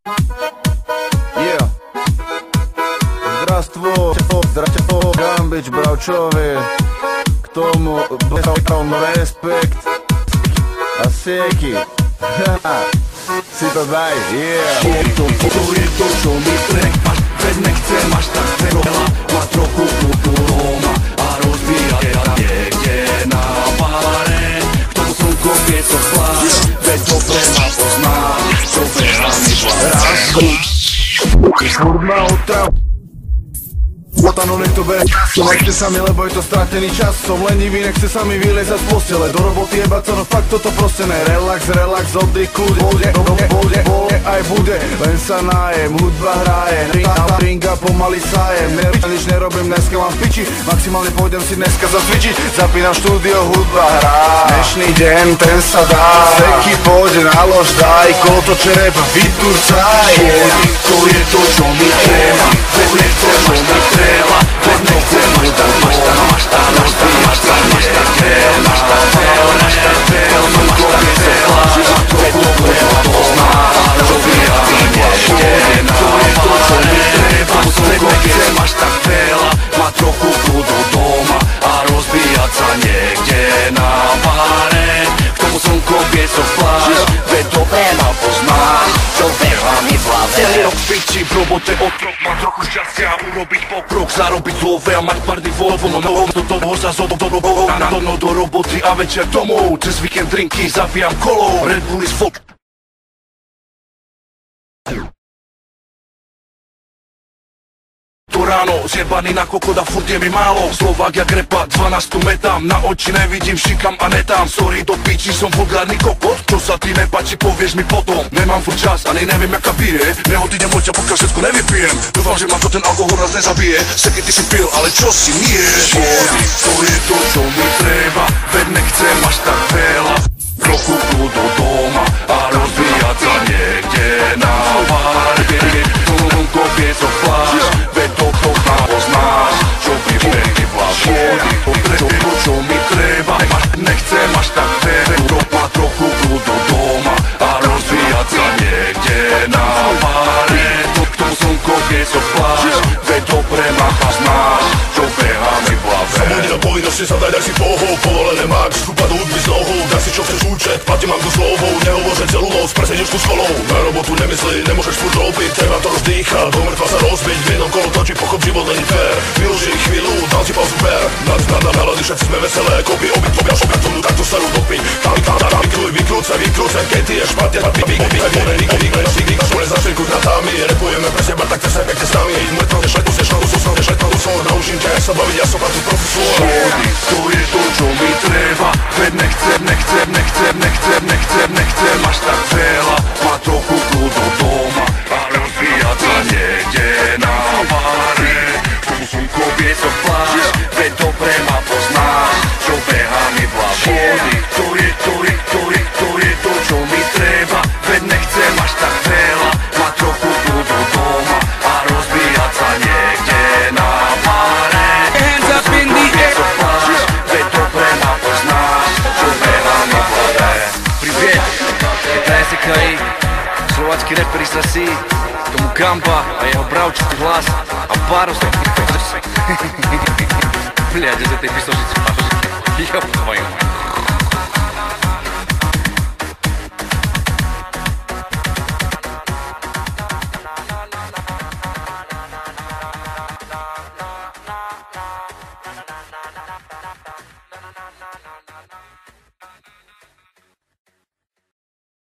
Yeah. Здравствуй, Гамбич, Бравчови. К тому респект. А всеки. Si to daj, yeah. To je to, čo mi treba. Veď nechcem až tak veľa. Má trochu kultúroma a rozbíja niekde na bare. K tomu slnko vieco pláž. Veď dobre ma pozná, čo veľa mi Raz, furt ma otrav. Otano nech to bere. Nechce sa mi, lebo je to stratený čas. Som lenivý, nechce sa mi vyliezať z postele. Do roboty jebať sa, no fakt toto proste ne. Relax, oddych, kľude, aj bude. Len sa nájem, hudba hraje. Ringa pomaly sájem. Nič nerobím, dneska mám v piči. Maximálne pôjdem si dneska zacvičiť. Zapínam štúdio, hudba hrá. Dnešný deň, ten sa dá. Seky poď, nalož, daj. Kolo to čerep, vyturcaj. To je to, čo mi treba. Veď nechcem, čo mi treba. Veď nechcem, máš tam rozbíjaš sa niekde na bare. To slnko vieco pláž. Veď dobre ma pozná, rozbíja sa niekde na bare. Veď nechcem až tak veľa. Má trochu kľudu doma a rozbíjať sa niekde na bare. K tomu slnko vieco pláž. Veď dobre ma pozná, čo veľa mi v hlave. Celý rok piči v robote otrok. Mám trochu šťastia urobiť pokrok. Zarobiť zlové a mať party voľvo. Do toho sa do roboty a večer domov. Cez víkend drinky zabijam kolou. Red Bull is fuck. To ráno, zjebaný na kokoda, furt je mi málo. Slovák jak repa, 12 metám. Na oči nevidím, šikam a netám. Sorry do piči, som vulgárny kokot. Čo sa ti nepáči, povieš mi potom. Nemám furt čas, ani neviem jaká bije. Neodídem od ťa, pokiaľ všetko nevypijem. Dúfam, že ma to ten alkohol raz nezabije. Seky ty si pil, ale čo si nie? To je to, čo mi treba. Veď nechcem až tak veľa. Trochu kľudu doma a rozbíjať sa niekde na bare. Slnko vieco pláž. Veď to poznáš, čo by veľmi vlávody. To, čo mi treba. Nechcem až tak veľa. Má trochu kľudu doma a rozbíjať sa niekde na bare. K tomu slnko vieco pláž. Veď dobre ma poznáš, čo beha mi v hlave. Slobodný na povinnosti sa daj si pohov. Povolené máš, šupa do hudby z nohou. Daj si čo chceš účet, platím mám tu slovou. Nehovor, že celú noc presedíš tu s kolou. Na robotu nemyslí, nemôžeš furt robiť. Treba to rozdýchať, do mŕtva sa rozbiť. V jednom kolo točí, pochop, život není fér. Využij chvíľu, dal si pauzu per. Nad nálady, všetci sme veselé. Kopy, obyt, pobia, šoka, tomu takto starú dopiť. Tam, vykrúcaj, keď ty je špatne. Repujeme pre seba, tak chceš sa pekne s nami. Mŕtva, naučím ťa, jak sa baviť, ja som tu profesor. To je to, čo mi treba. Veď nechcem až tak veľa. Má trochu kľudu doma a rozbíjať sa niekde na bare. K tomu slnko vieco pláž. Veď dobre ma poznáš, čo beha mi v hlave. To je to, čo mi treba. Veď nechcem až tak veľa. Má trochu kľudu doma a rozbíjať sa niekde na bare. Hands up in the air. Veď dobre ma poznáš, čo beha mi v hlave. Привет, это SKI, slovacký rapper iz Rasí. K tomu Gamba a jeho bravčitý hlas a Baros. Блядь, из этой песочницы пошли. Ёб твою мать.